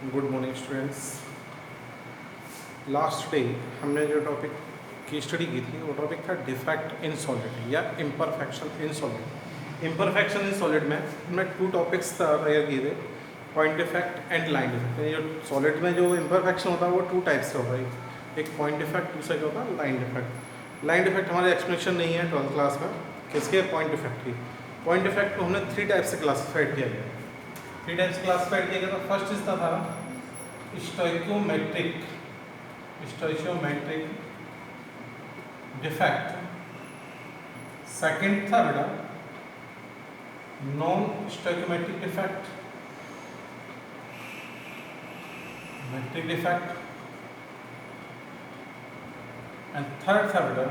Good morning students. Last day हमने जो topic की स्टडी की थी वो टॉपिक था डिफेक्ट इन सॉलिड या imperfection in solid. Imperfection in solid में हमने 2 टॉपिक्स तैयार किए थे, point defect and line defect. जो सॉलिड में जो इम्परफेक्शन होता है वो 2 टाइप्स का होता है, एक पॉइंट डिफेक्ट, दूसरा क्या होता है लाइन डिफेक्ट। लाइन डिफेक्ट हमारे एक्सप्लेनेशन नहीं है 12th क्लास में, किसके पॉइंट डिफेक्ट की। पॉइंट डिफेक्ट को हमने 3 टाइप से क्लासिफाइड किया गया। 3 टाइप्स से क्लासिफाइड किया गया। तो फर्स्ट इज था स्टोइकोमेट्रिक डिफेक्ट, सेकंड था बेटा non stoichiometric defect, metric defect, and third था बेटा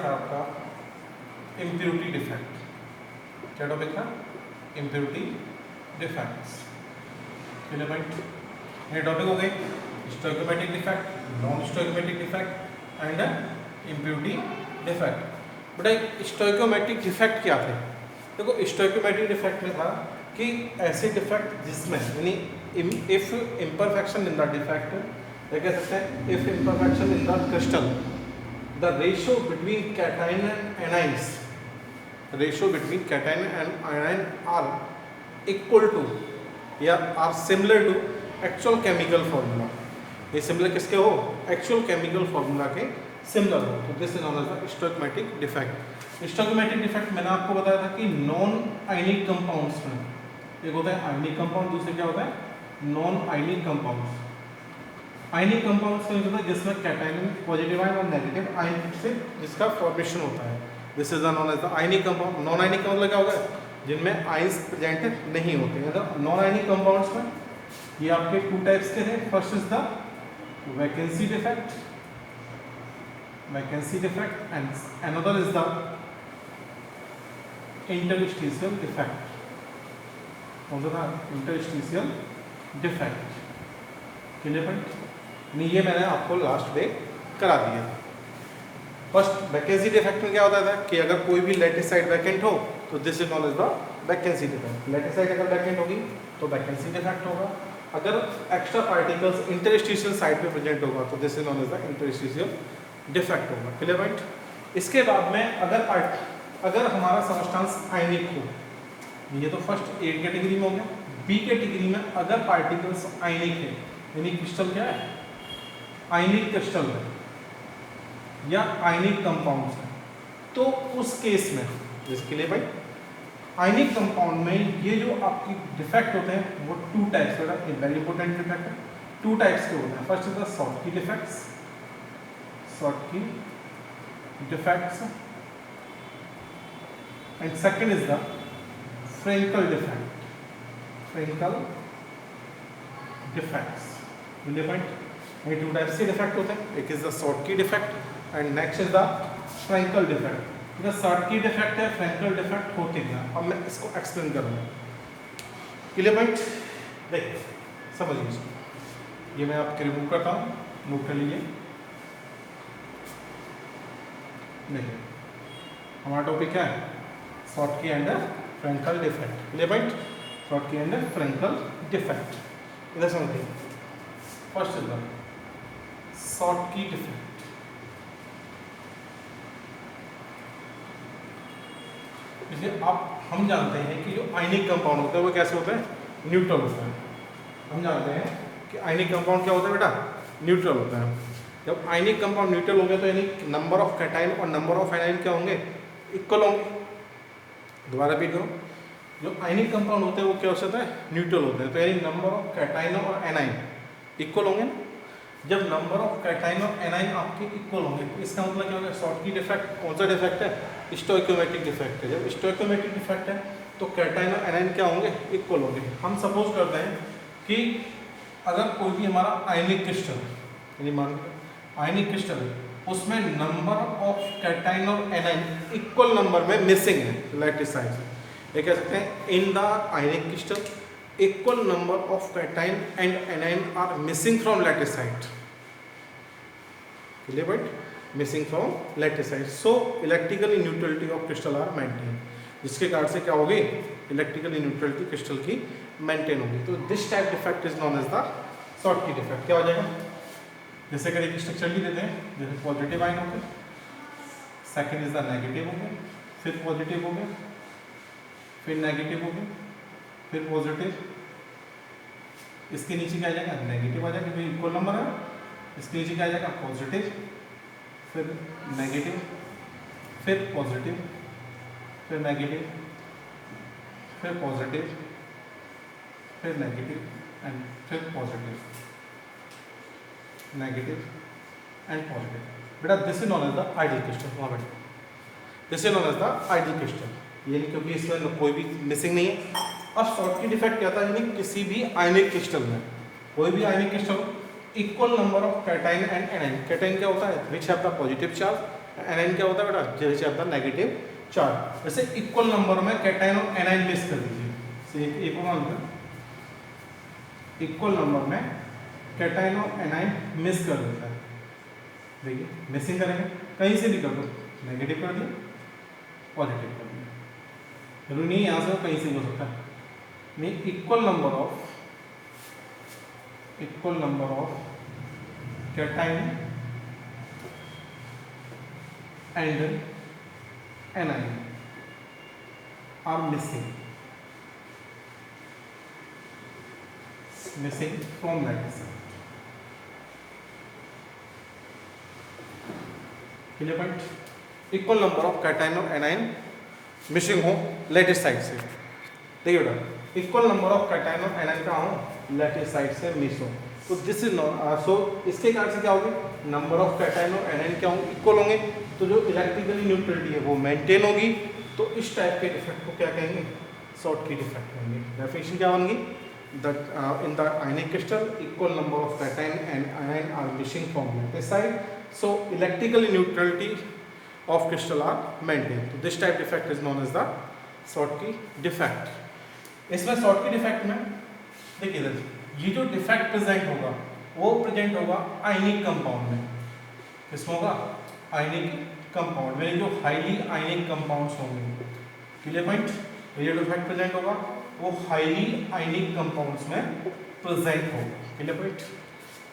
आपका इम्प्योरिटी डिफेक्ट। क्या टॉपिक था? Impurity defects. Clear point? ये टॉपिक हो गए stoichiometric defect, non stoichiometric defect and impurity defect. बेटा स्टोइकोमेट्रिक डिफेक्ट क्या थे? देखो स्टोइकोमेट्रिक डिफेक्ट में था कि ऐसे डिफेक्ट जिसमें यानी if imperfection in the defect, क्या कह सकते हैं, if imperfection in the crystal the ratio between cation and anions, ratio between cation and ion are equal to या are similar to actual chemical formula. ये similar किसके हो? Actual chemical formula के similar हो, तो this is known as the stoichiometric defect. Stoichiometric defect मैंने आपको बताया था कि नॉन आयनिक कंपाउंड्स में एक होता है आयनिक कंपाउंड, दूसरे क्या होता है non ionic compounds. Ionic compounds का होता है जिसमें कैटायन पॉजिटिव आयन और नेगेटिव आयन से जिसका फॉर्मेशन होता है, this is known as the ionic compound. Non ionic का मतलब क्या होगा? जिनमें आयंस प्रेजेंट नहीं होते हैं। नॉन आयनिक कंपाउंड्स में ये आपके 2 टाइप्स के हैं। First is the vacancy defect and another is the interstitial defect. कौन सा था? Interstitial defect. Clear point? ये मैंने आपको लास्ट डे करा दिया। फर्स्ट वैकेंसी डिफेक्ट में क्या होता था कि अगर कोई भी लैटिस साइड वैकेंट हो तो this is known as the vacancy defect. Lattice site अगर वैकेंट होगी तो वैकेंसी डिफेक्ट होगा। अगर एक्स्ट्रा पार्टिकल्स इंटरस्टिशियल साइड पे प्रेजेंट होगा तो this is known as the interstitial defect होगा। Clear point? इसके बाद में अगर हमारा सबस्टेंस आयनिक हो, ये तो फर्स्ट ए कैटेगरी में हो गया। बी कैटेगरी में अगर पार्टिकल्स आयनिक है यानी क्रिस्टल क्या है? आयनिक क्रिस्टल है या आयनिक कंपाउंड्स है, तो उस केस में जिसके लिए भाई आयनिक कंपाउंड में ये जो आपकी डिफेक्ट होते हैं वो 2 टाइप्स का, ये वेरी इंपॉर्टेंट डिफेक्ट है। 2 टाइप्स के होते हैं। First is the Schottky defects and second is the Frenkel defects. Clear point? ये 2 टाइप्स के डिफेक्ट होते हैं। एक is the Schottky defect and next is the Frenkel defect. जो शॉर्टकी डिफेक्ट है, फ्रेंकल डिफेक्ट होते क्या, अब मैं इसको एक्सप्लेन करूंगा। Clear point? देखिए समझिए इसको। ये मैं आपके रिमूव करता हूँ, नोट कर लीजिए। देखिए हमारा टॉपिक क्या है? Schottky and Frenkel defect. Clear point? Schottky and Frenkel defect. इधर समझिए। First is the Schottky defect. इसलिए हम जानते हैं कि जो आयनिक कंपाउंड होता है वो कैसे होता है? न्यूट्रल होता है। हम जानते हैं कि आयनिक कंपाउंड क्या होता है बेटा? न्यूट्रल होता है। जब आयनिक कंपाउंड न्यूट्रल हो गया तो यानी नंबर ऑफ कैटायन और नंबर ऑफ एनायन क्या होंगे? इक्वल होंगे। दोबारा रिपीट करो, जो आयनिक कंपाउंड होते हैं वो क्या हो सकता है? न्यूट्रल होते हैं। तो यानी नंबर ऑफ कैटायन और एनायन इक्वल होंगे ना। जब नंबर ऑफ कैटायन और एनायन आपके इक्वल होंगे तो इसका मतलब क्या होगा? शॉर्टकी डिफेक्ट कौन सा डिफेक्ट है? स्टोइकोमेट्रिक डिफेक्ट है। जब स्टोइकोमेट्रिक डिफेक्ट है तो कैटायन और एनायन क्या होंगे? इक्वल होंगे। हम सपोज करते हैं कि अगर कोई भी हमारा आयनिक क्रिस्टल यानी मान आयनिक क्रिस्टल है, उसमें नंबर ऑफ कैटायन और एनायन इक्वल नंबर में मिसिंग है लैटिस साइड से, ये कह सकते हैं इन the ionic crystal equal number of cation and anion are missing from lattice site. Clear point? Missing from lattice site. So electrical neutrality of crystal are maintained. जिसके कारण से क्या होगी? इलेक्ट्रिकल न्यूट्रलिटी क्रिस्टल की मेंटेन होगी। तो this type defect is known as the Schottky defect. क्या हो जाएगा, जैसे अगर एक स्ट्रक्चर भी देते हैं, जैसे पॉजिटिव आयन हो गया, सेकेंड इज द नेगेटिव हो गया, फिर पॉजिटिव हो गया, फिर नेगेटिव हो गया, फिर पॉजिटिव, इसके नीचे क्या आ जाएगा, नेगेटिव आ जाएगा क्योंकि इक्वल नंबर है, इसके नीचे क्या आ जाएगा, पॉजिटिव, फिर नेगेटिव, फिर पॉजिटिव, फिर नेगेटिव, फिर पॉजिटिव, फिर नेगेटिव एंड फिर पॉजिटिव, नेगेटिव एंड पॉजिटिव। बेटा this is known as the ideal crystal. हाँ बेटा, this is known as the ideal crystal, यानी क्योंकि इसमें कोई भी मिसिंग नहीं है। अब शॉर्टकी डिफेक्ट क्या था, यानी किसी भी आयनिक क्रिस्टल में, कोई भी ionic crystal, equal number of cation and anion. Cation क्या होता है, which have the positive charge, anion क्या होता है बेटा, which have the negative charge. जैसे इक्वल नंबर में कैटाइन और एनाइन मिस कर दीजिए, इक्वल नंबर में कैटाइन और एनाइन मिस कर देता है, देखिए मिसिंग करेंगे, कहीं से भी कर दो, नेगेटिव कर दिया, पॉजिटिव कर दिया, जरूरी नहीं यहाँ से कहीं से भी हो सकता है। नहीं, equal number of cation and anion are missing from lattice. Clear point, equal number of cation और एनाइन मिसिंग हो लेटिस साइड से। देखिए बेटा, इक्वल नंबर ऑफ कैटाइन और एनाइन का हो लेटिस साइड से मिस हो, तो दिस इज नॉट सो। इसके कारण से क्या होगी, नंबर ऑफ कैटाइन और एनाइन क्या होंगे, इक्वल होंगे, तो जो इलेक्ट्रिकली न्यूट्रलिटी है वो मेंटेन होगी। तो इस टाइप के डिफेक्ट को क्या कहेंगे, शॉर्टकी डिफेक्ट कहेंगे। डेफिनेशन क्या बन गई, that in the ionic crystal equal number of cation and anion are missing from lattice side, so electrical neutrality of crystal are maintained. So this type defect is known as the Schottky defect. इसमें Schottky defect में देखिए इधर ये जो defect present होगा वो present होगा ionic compound में। किसमें होगा, आयनिक कंपाउंड में, जो हाईली आयनिक कंपाउंड्स होंगे। क्लियर पॉइंट, ये डिफेक्ट प्रेजेंट होगा वो हाईली आयनिक कंपाउंड्स में प्रेजेंट होगा। क्लियर पॉइंट,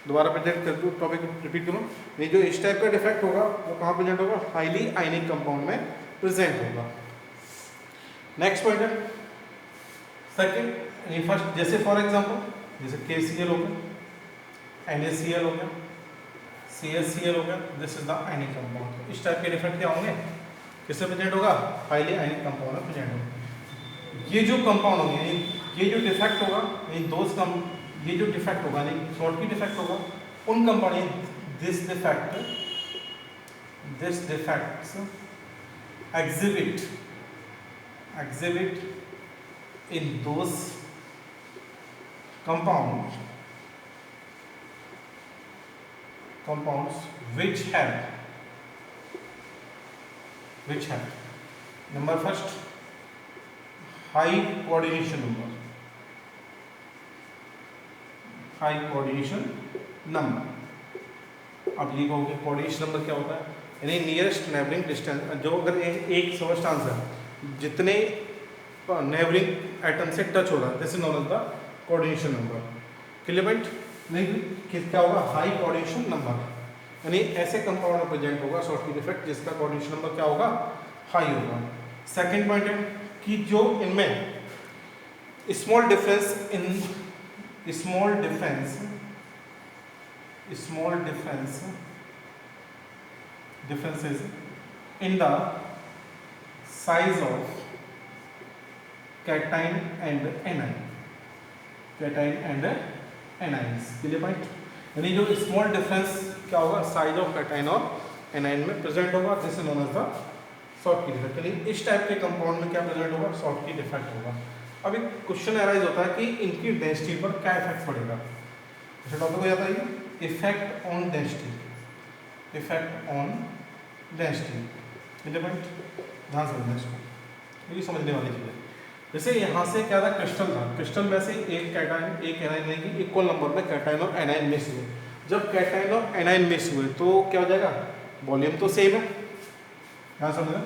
दोबारा प्रेजेंट कर दूँ, टॉपिक रिपीट करूँ, ये जो इस टाइप का डिफेक्ट होगा वो कहाँ प्रेजेंट होगा, हाईली आयनिक कंपाउंड में प्रेजेंट होगा। नेक्स्ट पॉइंट है सेकंड, फर्स्ट जैसे फॉर एग्जांपल जैसे KCl हो गया, NaCl हो गया, CaCl हो गया, this is the ionic compound. इस टाइप के डिफेक्ट क्या होंगे, किससे प्रेजेंट होगा, हाईली आयनिक कंपाउंड में प्रेजेंट होगा। ये जो कंपाउंड होंगे, ये जो डिफेक्ट होगा, ये जो डिफेक्ट होगा यानी शॉर्टकी डिफेक्ट होगा, उन compound this defects exhibit in those compounds which have number first high coordination number। अब ये कहोगे कोऑर्डिनेशन नंबर क्या होता है, यानी नियरेस्ट नेबरिंग डिस्टेंस, जो अगर एक फर्स्ट आंसर जितने नेबरिंग एटम से टच हो रहा है, this is known as the coordination number. Clear point, नहीं क्या होगा, हाई कोऑर्डिनेशन नंबर, यानी ऐसे कंपाउंड में प्रेजेंट होगा शॉर्टकी डिफेक्ट जिसका कोऑर्डिनेशन नंबर क्या होगा, हाई होगा। सेकंड पॉइंट है कि जो इनमें small differences in the size of cation and anions। Clear point, यानी जो स्मॉल डिफरेंस क्या होगा, साइज ऑफ कैटाइन और एनाइन में प्रेजेंट होगा, this is known as the Schottky defect. यानी इस टाइप के कंपाउंड में क्या प्रेजेंट होगा, शॉर्टकी डिफेक्ट होगा। अब एक क्वेश्चन अराइज होता है कि इनकी डेंसिटी पर क्या इफेक्ट पड़ेगा। जैसे टॉपिक हो जाता है effect on density. Clear point, ध्यान से समझना इसको, ये समझने वाली चीज़ है। जैसे यहाँ से क्या था, क्रिस्टल था, क्रिस्टल में से एक कैटाइन एक एनाइन लेंगे, इक्वल नंबर में कैटाइन और एनाइन मिस हुए। जब कैटाइन और एनाइन मिस हुए तो क्या हो जाएगा, वॉल्यूम तो सेम है, यहाँ समझना,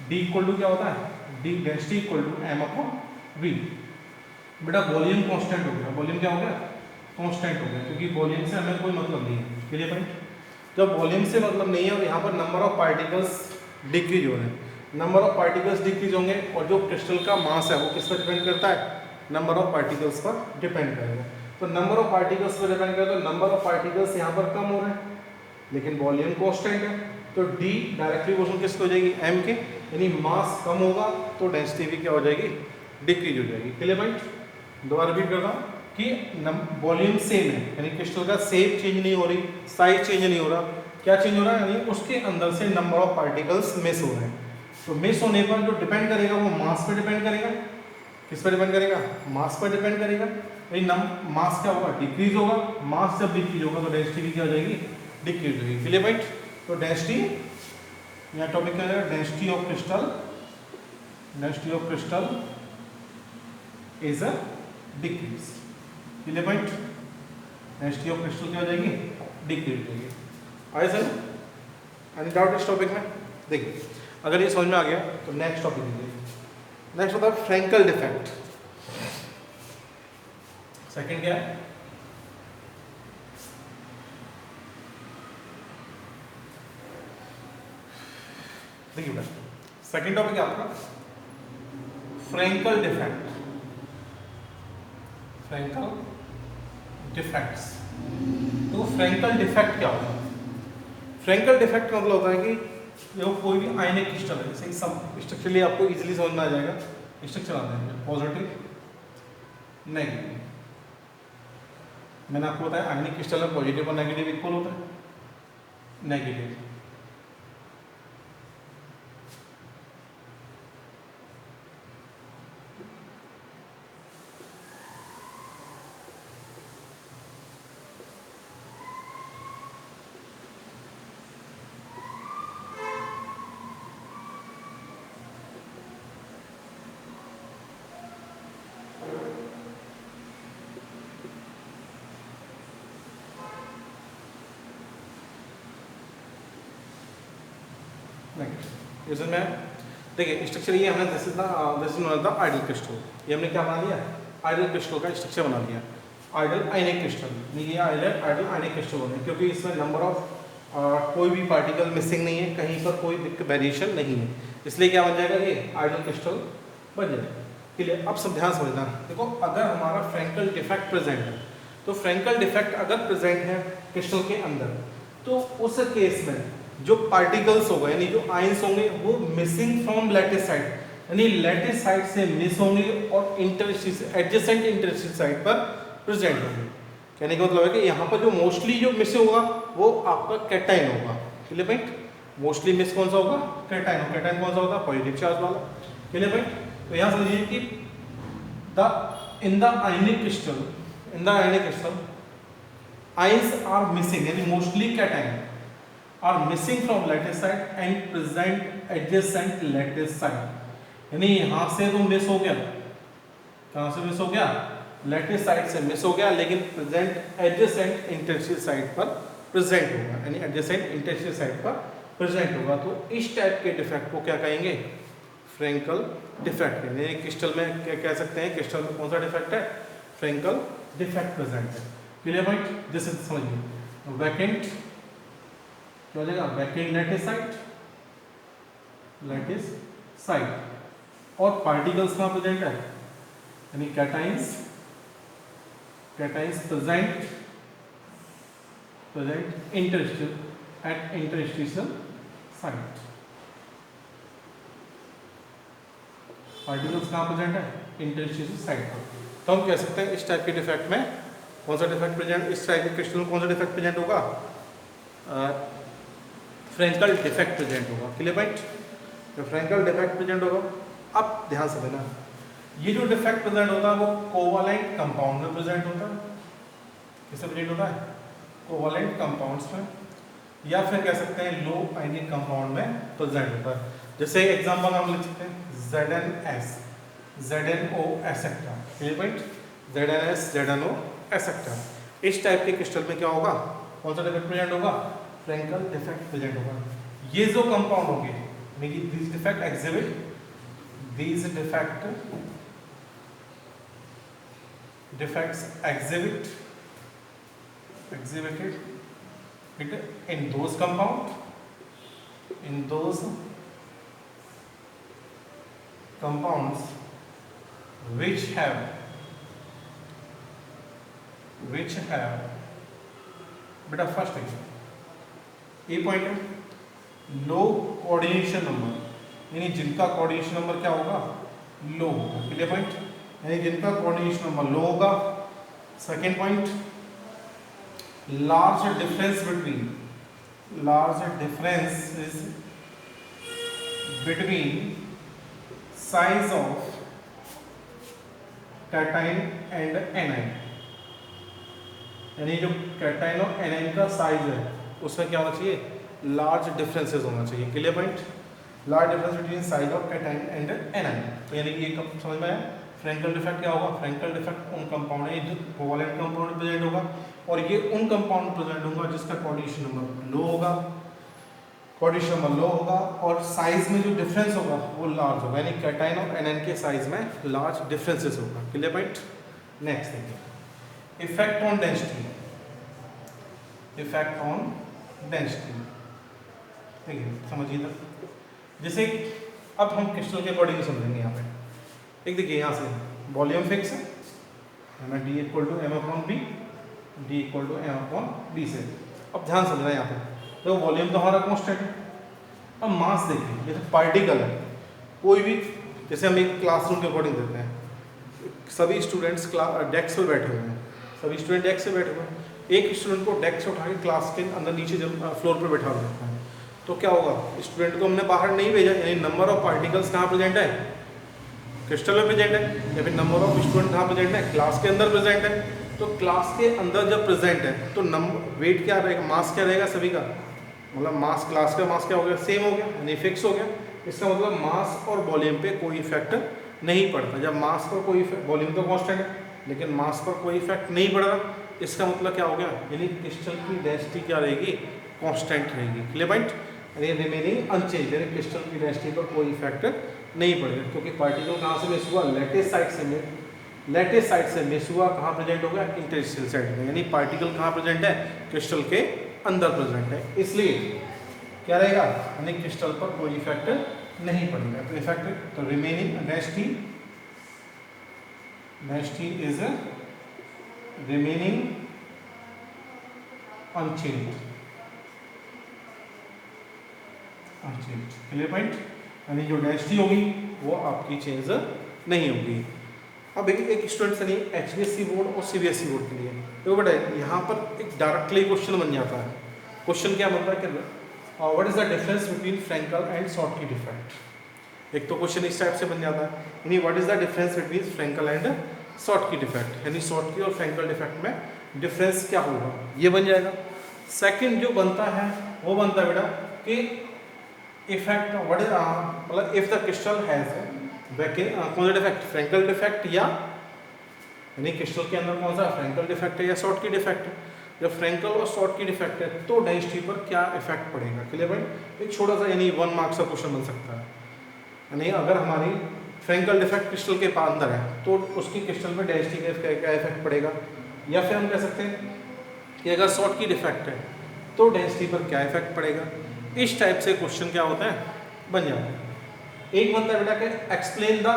D इक्वल टू क्या होता है, D density equal to M upon V। बेटा वॉल्यूम कांस्टेंट हो गया, वॉल्यूम क्या हो गया, कांस्टेंट हो गया, क्योंकि वॉल्यूम से हमें कोई मतलब नहीं है। Clear point? जब वॉल्यूम से मतलब नहीं है और यहाँ पर नंबर ऑफ पार्टिकल्स डिक्रीज हो रहे हैं, नंबर ऑफ पार्टिकल्स डिक्रीज होंगे और जो क्रिस्टल का मास है वो किस पर डिपेंड करता है, नंबर ऑफ पार्टिकल्स पर डिपेंड करेगा। तो नंबर ऑफ पार्टिकल्स पर डिपेंड करेगा, तो नंबर ऑफ पार्टिकल्स यहाँ पर कम हो रहे हैं लेकिन वॉल्यूम कांस्टेंट है, तो डी डायरेक्टली प्रोपोर्शनल किसको हो जाएगी, एम के, यानी मास कम होगा तो डेंसिटी भी क्या हो जाएगी, डिक्रीज हो जाएगी। Clear point? दोबारा रिपीट करता हूँ कि वॉल्यूम सेम है, यानी क्रिस्टल का शेप चेंज नहीं हो रही, साइज चेंज नहीं हो रहा, क्या चेंज हो रहा है, यानी उसके अंदर से नंबर ऑफ पार्टिकल्स मिस हो रहे हैं। तो मिस होने पर जो डिपेंड करेगा वो मास पर डिपेंड करेगा, किस पर डिपेंड करेगा, मास पर डिपेंड करेगा। मास क्या होगा, डिक्रीज होगा, मास जब डिक्रीज होगा तो डेंसिटी भी क्या हो जाएगी, डिक्रीज हो जाएगी। Clear point? तो डेंसिटी, यहाँ टॉपिक क्या है, density of crystal, density of crystal is a decrease. Clear point? Density of crystal क्या हो जाएगी, डिक्रीज हो जाएगी। आए सर? एनी डाउट इस टॉपिक में? देखिए अगर ये समझ में आ गया तो नेक्स्ट टॉपिक देखिए। नेक्स्ट होता है फ्रैंकल डिफेक्ट। सेकंड क्या है, देखिए बेटा सेकंड टॉपिक है आपका फ्रैंकल डिफेक्ट। Frenkel defects. तो फ्रैंकल डिफेक्ट क्या होता है? फ्रैंकल डिफेक्ट मतलब होता है कि जो कोई भी आयनिक क्रिस्टल है, जैसे सब स्ट्रक्चरली आपको इजीली समझ में आ जाएगा, स्ट्रक्चर आता है पॉजिटिव, नेगेटिव। मैंने आपको बताया आयनिक क्रिस्टल में पॉजिटिव और नेगेटिव इक्वल होता है, नेगेटिव नेगेटिव। में देखिए स्ट्रक्चर ये हमने this is the ideal crystal, ये हमने क्या बना लिया, आइडियल क्रिस्टल का स्ट्रक्चर बना लिया, आइडियल आयनिक क्रिस्टल। ये आइडियल आयनिक क्रिस्टल बने क्योंकि इसमें नंबर ऑफ कोई भी पार्टिकल मिसिंग नहीं है, कहीं पर कोई वेरिएशन नहीं है, इसलिए क्या बन जाएगा, ये आइडियल क्रिस्टल बन जाएगा। क्लियर? अब सब ध्यान समझना। देखो अगर हमारा फ्रैंकल डिफेक्ट प्रेजेंट है, तो फ्रैंकल डिफेक्ट अगर प्रेजेंट है क्रिस्टल के अंदर, तो उस केस में जो पार्टिकल्स होगा यानी जो आयंस होंगे वो मिसिंग फ्रॉम लैटिस साइड, यानी लैटिस साइड से मिस होंगे और इंटरस्टिशियल एडजेसेंट इंटरस्टिशियल साइड पर प्रेजेंट होंगे। कहने का मतलब है कि यहाँ पर जो मोस्टली जो मिस होगा वो आपका कैटाइन होगा। Clear point? मोस्टली मिस कौन सा होगा, कैटाइन। कैटाइन कौन सा होगा, पॉजिटिव चार्ज वाला। Clear point? तो यहाँ समझिए कि in the ionic crystal ions are missing, यानी mostly cation are missing from lattice side and present adjacent lattice side, यानी यहाँ से तो मिस हो गया, कहाँ से मिस हो गया, लैटिस साइड से मिस हो गया, लेकिन प्रेजेंट एडजेसेंट इंटरस्टिशियल साइड पर प्रेजेंट होगा, यानी एडजेसेंट इंटरस्टिशियल साइड पर प्रेजेंट होगा। तो इस टाइप के डिफेक्ट को क्या कहेंगे, फ्रैंकल डिफेक्ट। यानी क्रिस्टल में क्या कह सकते हैं, क्रिस्टल में कौन सा डिफेक्ट है, फ्रैंकल डिफेक्ट प्रेजेंट है। Clear point? जैसे समझिए वैकेंट क्या हो जाएगा, वैकेंट लैटिस साइड और पार्टिकल्स कहाँ प्रेजेंट है, यानी cations present interstitial side. Particles कहाँ प्रेजेंट है, इंटरस्टिशियल साइड पर। तो हम कह सकते हैं इस टाइप के डिफेक्ट में कौन सा डिफेक्ट प्रेजेंट, इस टाइप के क्रिस्टल में कौन सा डिफेक्ट प्रेजेंट होगा, फ्रैंकल डिफेक्ट प्रेजेंट होगा। Clear point? तो फ्रैंकल डिफेक्ट प्रेजेंट होगा। अब ध्यान से देना, ये जो डिफेक्ट प्रेजेंट होता है वो कोवैलेंट कंपाउंड में प्रेजेंट होता है। किससे प्रेजेंट होता है, कोवैलेंट कंपाउंड्स में, या फिर कह सकते हैं लो आयनिक कंपाउंड में प्रेजेंट होता है। जैसे एग्जांपल हम लिख सकते हैं ZnS, ZnO एसेक्टा। Clear point? ZnS, ZnO एसेक्टा। इस टाइप के क्रिस्टल में क्या होगा, कौन सा डिफेक्ट प्रेजेंट होगा, फ्रैंकल डिफेक्ट प्रेजेंट होगा। ये जो कंपाउंड होंगे, this defect exhibit, this defect defects exhibited it in those compounds which have बेटा फर्स्ट है ए पॉइंट है लो कोऑर्डिनेशन नंबर, यानी जिनका कोऑर्डिनेशन नंबर क्या होगा, लो होगा। क्लियर पॉइंट, यानी जिनका कोऑर्डिनेशन नंबर लो होगा। Second point, large difference between size of cation and A9, यानी जो कैटाइन और एनाइन का साइज है उसमें क्या होना चाहिए, लार्ज डिफरेंसेस होना चाहिए। Clear point, large difference between size of cation and A9. तो यानी ये समझ में आया। फ्रैंकल डिफेक्ट क्या होगा, फ्रैंकल डिफेक्ट उन कंपाउंड है जो कोवैलेंट कंपाउंड प्रेजेंट होगा, और ये उन कंपाउंड प्रेजेंट होगा जिसका कोऑर्डिनेशन नंबर लो होगा, और साइज में जो डिफरेंस होगा वो लार्ज होगा, यानी कैटाइन और एनाइन के साइज में लार्ज डिफरेंसेस होगा। Clear point. नेक्स्ट देखिए, इफेक्ट ऑन डेंसिटी। ठीक है, समझिए तक। जैसे अब हम क्रिस्टल के अकॉर्डिंग समझेंगे। यहाँ पे एक देखिए, यहाँ से वॉल्यूम फिक्स है D equal to M/B, D equal to M/B से। अब ध्यान समझना यहाँ पे, तो वॉल्यूम तो हमारा कांस्टेंट है। अब मास देखिए, जैसे पार्टिकल है कोई भी, जैसे हम एक क्लासरूम के अकॉर्डिंग देते हैं, सभी स्टूडेंट्स डेस्क पर बैठे हुए हैं, एक स्टूडेंट को डेस्क से उठा के क्लास के अंदर नीचे फ्लोर पर बैठा देते हैं, तो क्या होगा, स्टूडेंट को हमने बाहर नहीं भेजा, यानी नंबर ऑफ पार्टिकल्स कहाँ प्रेजेंट है, क्रिस्टल में प्रेजेंट है, या फिर नंबर ऑफ स्टूडेंट कहाँ प्रेजेंट है, क्लास के अंदर प्रेजेंट है। तो क्लास के अंदर जब प्रेजेंट है तो वेट क्या रहेगा, मास क्या रहेगा सभी का, मतलब मास, क्लास का मास क्या हो गया, सेम हो गया, यानी फिक्स हो गया। इसका मतलब मास और वॉल्यूम पे कोई इफेक्ट नहीं पड़ता। जब मास पर कोई, वॉल्यूम तो कांस्टेंट है लेकिन मास पर कोई इफेक्ट नहीं पड़ रहा, इसका मतलब क्या हो गया, यानी क्रिस्टल की डेंसिटी क्या रहेगी, कांस्टेंट रहेगी। क्लियर पॉइंट, यानी रिमेनिंग अनचेंज, यानी क्रिस्टल की डेंसिटी पर कोई इफेक्ट नहीं पड़ेगा, क्योंकि पार्टिकल कहाँ से मिस हुआ, लेटेस्ट साइड से मिस हुआ, कहाँ प्रेजेंट होगा, इंटरस्टेशियल साइड में, यानी पार्टिकल कहाँ प्रेजेंट है, क्रिस्टल के अंदर प्रेजेंट है, इसलिए क्या रहेगा, यानी क्रिस्टल पर कोई इफेक्ट नहीं पड़ेगा। तो इफेक्ट, तो remaining density is remaining unchanged. Clear point, यानी जो डेंसिटी होगी वो आपकी चेंज नहीं होगी। अब एक स्टूडेंट नहीं, HBSC बोर्ड और CBSE बोर्ड के लिए तो बेटा यहाँ पर एक डायरेक्टली क्वेश्चन बन जाता है। क्वेश्चन क्या बनता है कि what is the difference between Frenkel and Schottky defect. एक तो क्वेश्चन इस टाइप से बन जाता है, यानी what is the difference between Frenkel and Schottky defect, यानी शॉर्टकी और फ्रैंकल डिफेक्ट में डिफरेंस क्या होगा, ये बन जाएगा। सेकंड जो बनता है वो बनता है बेटा कि इफेक्ट, व्हाट इज मतलब इफ द क्रिस्टल हैज कौन सा डिफेक्ट, फ्रैंकल डिफेक्ट, या यानी क्रिस्टल के अंदर कौन सा फ्रैंकल डिफेक्ट है या शॉर्टकी डिफेक्ट है। जब फ्रैंकल और शॉर्टकी डिफेक्ट है तो डेंसिटी पर क्या इफेक्ट पड़ेगा। क्लियर पॉइंट, एक छोटा सा यानी 1 मार्क्स का क्वेश्चन बन सकता है, यानी अगर हमारी फ्रैंकल डिफेक्ट क्रिस्टल के अंदर है तो उसकी क्रिस्टल में डेंसिटी का क्या इफेक्ट पड़ेगा, या फिर हम कह सकते हैं कि अगर शॉर्टकी डिफेक्ट है तो डेंसिटी पर क्या इफेक्ट पड़ेगा। इस टाइप से क्वेश्चन क्या होता है, बन जाता है। एक बनता है बेटा कि explain the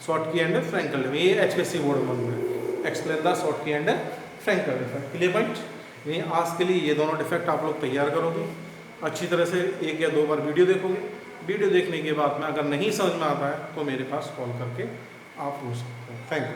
Schottky and Frenkel, ये HBSC बोर्ड में बनता है, explain the Schottky and Frenkel defect. Clear point, यानी आज के लिए ये दोनों डिफेक्ट आप लोग तैयार करोगे, अच्छी तरह से 1 या 2 बार वीडियो देखोगे। वीडियो देखने के बाद में अगर नहीं समझ में आता है तो मेरे पास कॉल करके आप पूछ सकते हो। Thank you.